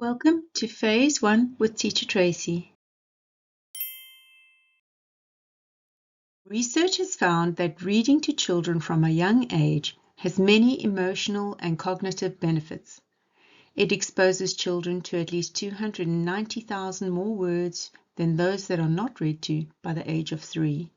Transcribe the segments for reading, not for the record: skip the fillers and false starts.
Welcome to Phase 1 with Teacher Tracy. Research has found that reading to children from a young age has many emotional and cognitive benefits. It exposes children to at least 290,000 more words than those that are not read to by the age of 3.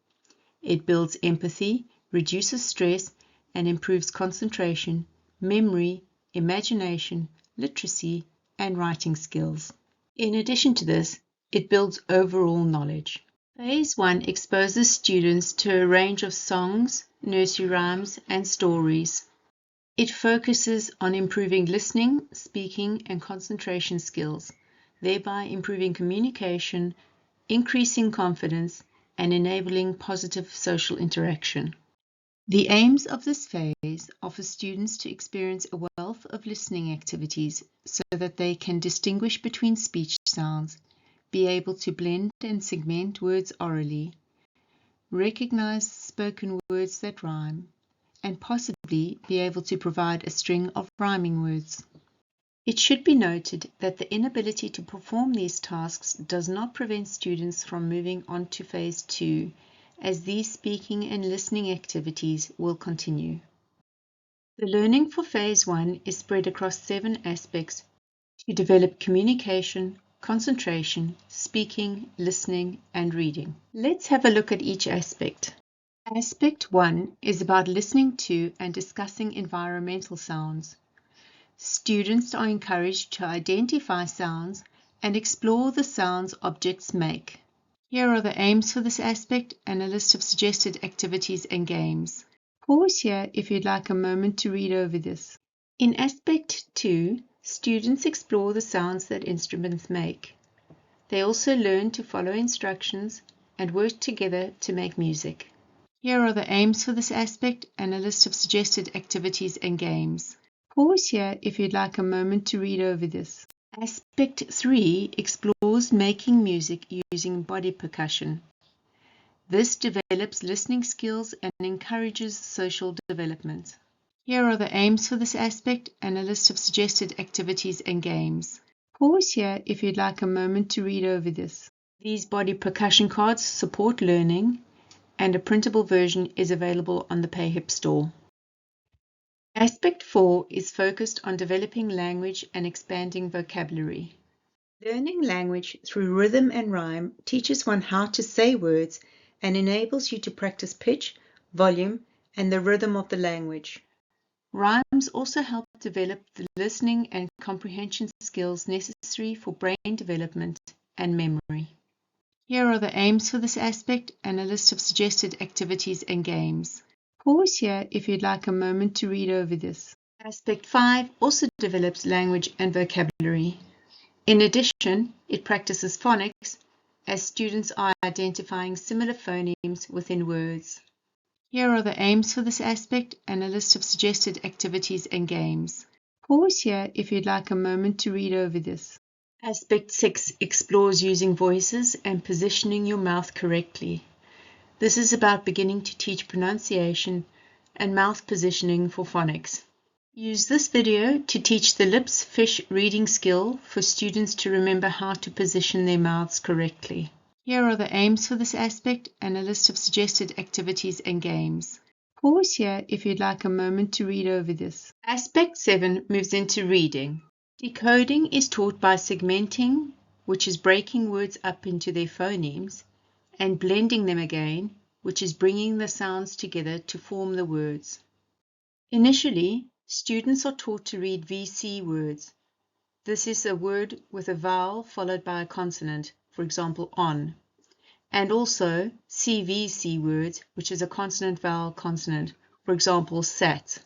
It builds empathy, reduces stress, and improves concentration, memory, imagination, literacy, and writing skills. In addition to this, it builds overall knowledge. Phase 1 exposes students to a range of songs, nursery rhymes, and stories. It focuses on improving listening, speaking, and concentration skills, thereby improving communication, increasing confidence, and enabling positive social interaction. The aims of this phase are for students to experience a wealth of listening activities so that they can distinguish between speech sounds, be able to blend and segment words orally, recognize spoken words that rhyme, and possibly be able to provide a string of rhyming words. It should be noted that the inability to perform these tasks does not prevent students from moving on to Phase 2, as these speaking and listening activities will continue. The learning for Phase 1 is spread across 7 aspects to develop communication, concentration, speaking, listening, and reading. Let's have a look at each aspect. Aspect 1 is about listening to and discussing environmental sounds. Students are encouraged to identify sounds and explore the sounds objects make. Here are the aims for this aspect and a list of suggested activities and games. Pause here if you'd like a moment to read over this. In Aspect 2, students explore the sounds that instruments make. They also learn to follow instructions and work together to make music. Here are the aims for this aspect and a list of suggested activities and games. Pause here if you'd like a moment to read over this. Aspect 3 explores making music using body percussion. This develops listening skills and encourages social development. Here are the aims for this aspect and a list of suggested activities and games. Pause here if you'd like a moment to read over this. These body percussion cards support learning, and a printable version is available on the PayHip store. Aspect 4 is focused on developing language and expanding vocabulary. Learning language through rhythm and rhyme teaches one how to say words and enables you to practice pitch, volume, and the rhythm of the language. Rhymes also help develop the listening and comprehension skills necessary for brain development and memory. Here are the aims for this aspect and a list of suggested activities and games. Pause here if you'd like a moment to read over this. Aspect 5 also develops language and vocabulary. In addition, it practices phonics as students are identifying similar phonemes within words. Here are the aims for this aspect and a list of suggested activities and games. Pause here if you'd like a moment to read over this. Aspect 6 explores using voices and positioning your mouth correctly. This is about beginning to teach pronunciation and mouth positioning for phonics. Use this video to teach the lips fish reading skill for students to remember how to position their mouths correctly. Here are the aims for this aspect and a list of suggested activities and games. Pause here if you'd like a moment to read over this. Aspect 7 moves into reading. Decoding is taught by segmenting, which is breaking words up into their phonemes, and blending them again, which is bringing the sounds together to form the words. Initially, students are taught to read VC words. This is a word with a vowel followed by a consonant, for example, on, and also CVC words, which is a consonant vowel consonant, for example, sat.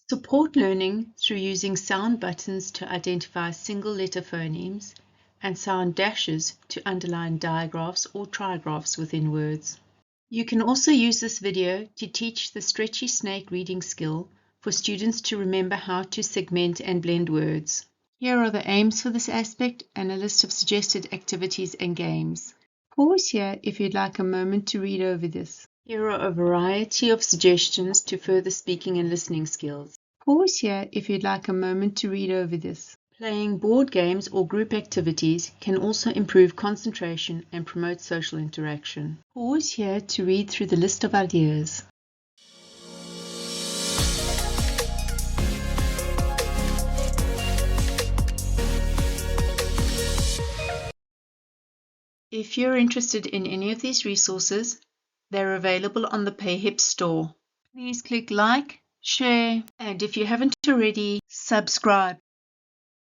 Support learning through using sound buttons to identify single letter phonemes and sound dashes to underline digraphs or trigraphs within words. You can also use this video to teach the stretchy snake reading skill for students to remember how to segment and blend words. Here are the aims for this aspect and a list of suggested activities and games. Pause here if you'd like a moment to read over this. Here are a variety of suggestions to further speaking and listening skills. Pause here if you'd like a moment to read over this. Playing board games or group activities can also improve concentration and promote social interaction. Pause here to read through the list of ideas. If you're interested in any of these resources, they're available on the PayHip store. Please click like, share, and if you haven't already, subscribe.